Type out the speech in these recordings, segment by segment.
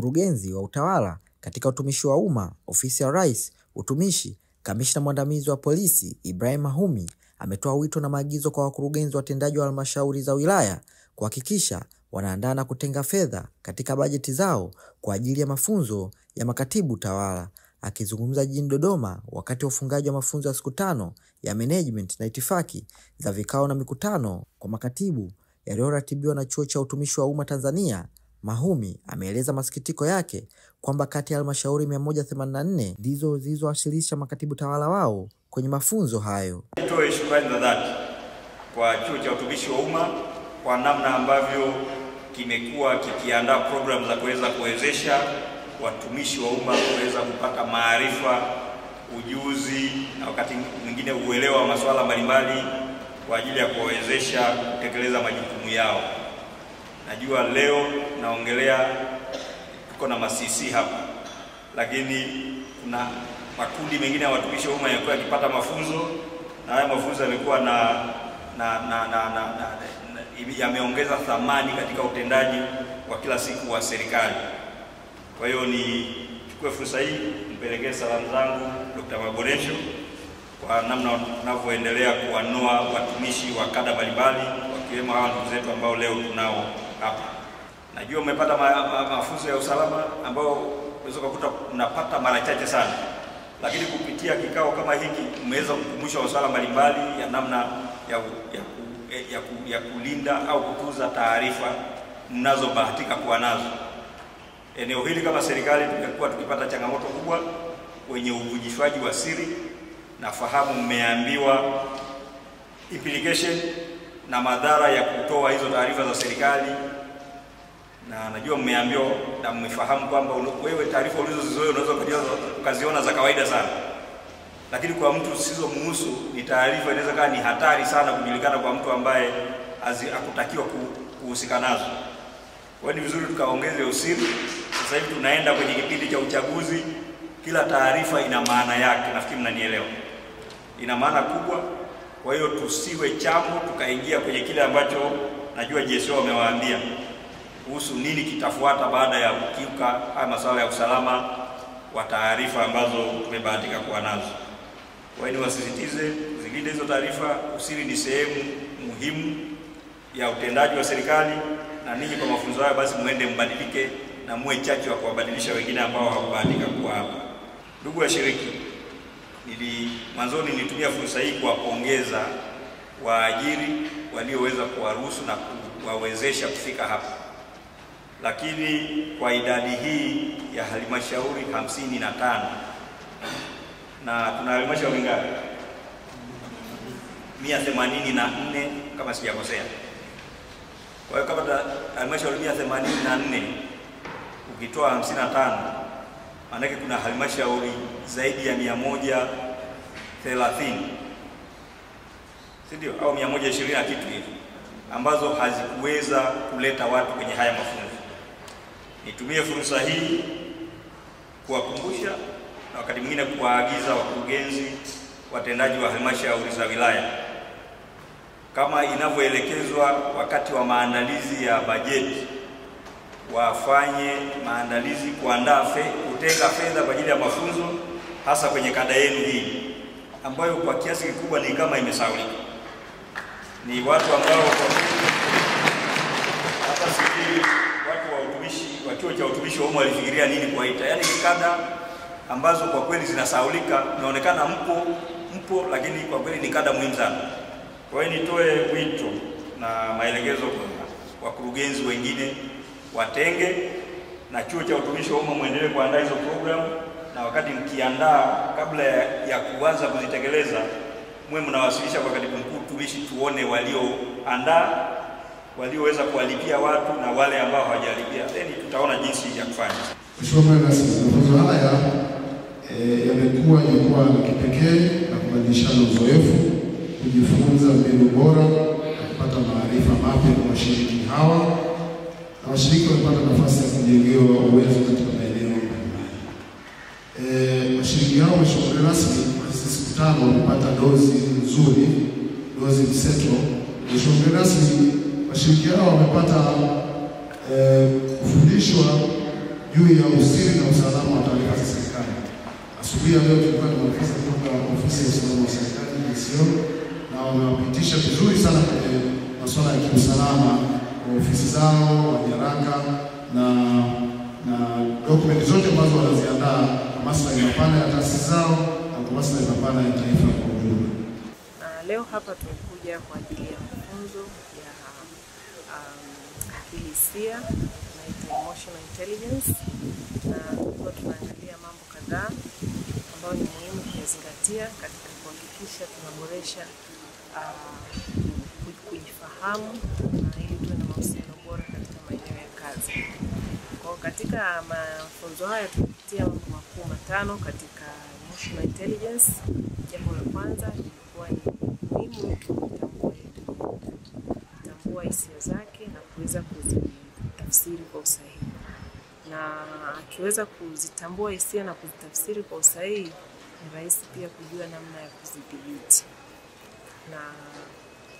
Mkurugenzi wa utawala katika utumishi wa umma, ofisi ya Rais, utumishi, kamishna mwandamizi wa polisi Ibrahim Mahumi ametoa wito na maagizo kwa wakurugenzi watendaji wa halmashauri za wilaya kuhakikisha wanaandaa na kutenga fedha katika bajeti zao kwa ajili ya mafunzo ya makatibu tawala. Akizungumza jijini Dodoma wakati wa ufungaji wa mafunzo ya siku 5 ya management na itifaki za vikao na mikutano kwa makatibu yaliyoratibiwa na Chuo cha Utumishi wa Umma Tanzania, Mahumi ameeleza masikitiko yake kwamba kati ya halmashauri 184 ndizo zilizowasilisha makatibu tawala wao kwenye mafunzo hayo. Nitoe shukrani za dhati kwa Chuo cha Utumishi wa Umma kwa namna ambavyo kimekuwa kikiandaa programu za kuweza kuwezesha watumishi wa umma kuweza kupata maarifa, ujuzi na wakati mwingine uelewa wa masuala mbalimbali kwa ajili ya kuwezesha kutekeleza majukumu yao. Najua leo naongelea tuko na masisi hapa, lakini kuna makundi mengine ya watumishi wa umma yalikuwa yakipata mafunzo, na haya mafunzo yamekuwa yameongeza thamani katika utendaji wa kila siku wa serikali. Kwa hiyo nichukue fursa hii nipelekee salamu zangu Dr. Maboresho kwa namna tunavyoendelea kuwanoa watumishi wa kada mbalimbali wakiwemo hawa ndugu zetu ambao leo tunao hapa. Najua umepata mafunzo ya usalama ambao unaweza kukuta unapata mara chache sana, lakini kupitia kikao kama hiki umeweza kukumbusha masuala mbalimbali ya namna ya kulinda au kutunza taarifa mnazobahatika kuwa nazo. Eneo hili kama serikali tumekuwa tukipata changamoto kubwa kwenye uvujishwaji wa siri. Nafahamu mmeambiwa implication na madhara ya kutoa hizo taarifa za serikali, na najua mmeambiwa na mmefahamu kwamba wewe taarifa ulizozizoea unaweza ukaziona za kawaida sana, lakini kwa mtu usizomhusu ni taarifa inaweza kuwa ni hatari sana kujulikana kwa mtu ambaye hakutakiwa kuhusika nazo. Kwa hiyo ni vizuri tukaongeze usiri. Sasa hivi tunaenda kwenye kipindi cha uchaguzi, kila taarifa ina maana yake, nafikiri mnanielewa. Ina maana kubwa. Kwa hiyo tusiwe chambo tukaingia kwenye kile ambacho najua GSO wamewaambia kuhusu nini kitafuata baada ya kukiuka haya masuala ya usalama wa taarifa ambazo tumebahatika kuwa nazo. Kwa hiyo niwasisitize zilinde hizo taarifa. Usiri ni sehemu muhimu ya utendaji wa serikali, na ninyi kwa mafunzo haya basi muende mbadilike na muwe chachu wa kuwabadilisha wengine ambao hawakubahatika kuwa hapa. Ndugu washiriki, mwanzoni nilitumia fursa hii kuwapongeza waajiri walioweza kuwaruhusu na kuwawezesha kufika hapa. Lakini kwa idadi hii ya halmashauri 55 na tuna halmashauri ngapi? 184 kama sijakosea. Kwa hiyo kama halmashauri 184 ukitoa 55, maana yake kuna halmashauri zaidi ya 130, si ndio? Au 120 na kitu hivi ambazo hazikuweza kuleta watu kwenye haya mafunzo. Nitumie fursa hii kuwakumbusha na wakati mwingine kuwaagiza wakurugenzi watendaji wa halmashauri za wilaya, kama inavyoelekezwa wakati wa maandalizi ya bajeti, wafanye maandalizi kuandaa kutenga fedha kwa ajili ya mafunzo, hasa kwenye kada yenu hii ambayo kwa kiasi kikubwa ni kama imesahaulika. Ni watu ambao hata sisi watu wa utumishi wa Chuo cha Utumishi wa Umma walifikiria nini kuwaita. Yaani ni kada ambazo kwa kweli zinasahaulika, inaonekana mpo lakini kwa kweli ni kada muhimu sana. Kwa hiyo nitoe wito na maelekezo kwa wakurugenzi wengine watenge, na Chuo cha Utumishi wa Umma muendelee kuandaa hizo programu, na wakati mkiandaa kabla ya kuanza kuzitekeleza mwe mnawasilisha kwa katibu mkuu utumishi, tuone walioandaa, walioweza kuwalipia watu na wale ambao hawajalipia, then tutaona jinsi ya kufanya. Mheshimiwa Rais, mafunzo haya yamekuwa jukwaa la kipekee na kubadilishana uzoefu, kujifunza mbinu bora na kupata maarifa mapya kwa washiriki hawa, na washiriki wamepata nafasi ya kujengewa uwezo katika maeneo mbalimbali. Washiriki hao, Mheshimiwa Rais, kwa siku 5 wamepata dozi nzuri, dozi mseto. Mheshimiwa Rais, washiriki hao wamepata kufundishwa juu ya usiri na usalama wa taarifa za serikali. Asubuhi ya leo tulikuwa na maafisa kutoka ofisi ya usalama wa serikali DCO, na wamewapitisha vizuri sana kwenye masuala ya kiusalama wa ofisi zao, wa nyaraka na dokumenti zote ambazo wanaziandaa kwa maslahi mapana ya taasisi zao na kwa maslahi mapana ya taifa kwa ujumla. Leo hapa tumekuja kwa ajili ya mafunzo ya akili hisia, emotional intelligence, na kwa tunaangalia mambo kadhaa ambayo ni muhimu kuzingatia katika kuhakikisha tunaboresha kujifahamu na ili tuwe na mahusiano bora katika maeneo ya kazi. Kwa katika mafunzo haya tumepitia mambo makuu matano katika emotional intelligence. Jambo la kwanza ilikuwa ni muhimu kutambua hisia zake na kuweza kuzitafsiri kwa usahihi. Na akiweza kuzitambua hisia na kuzitafsiri kwa usahihi, ni rahisi pia kujua namna ya kuzidhibiti. Na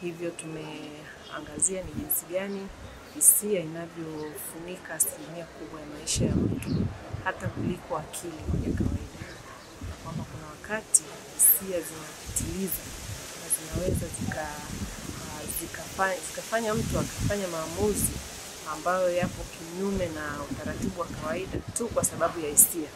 hivyo tumeangazia ni jinsi gani hisia inavyofunika asilimia kubwa ya maisha ya mtu hata kuliko akili ya kawaida. Na kwamba kuna wakati hisia zinapitiliza na zinaweza zikafanya mtu akafanya maamuzi ambayo yapo kinyume na utaratibu wa kawaida tu kwa sababu ya hisia.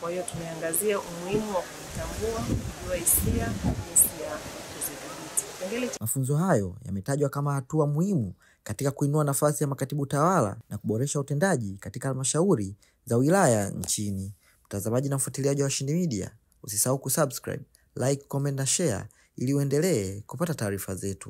Kwa hiyo tumeangazia umuhimu wa kutambua, kujua hisia, jinsi ya kuzidhibiti. Mafunzo hayo yametajwa kama hatua muhimu katika kuinua nafasi ya makatibu tawala na kuboresha utendaji katika halmashauri za wilaya nchini. Mtazamaji na mfuatiliaji wa Washindi Media, usisahau kusubscribe, like, comment na share ili uendelee kupata taarifa zetu.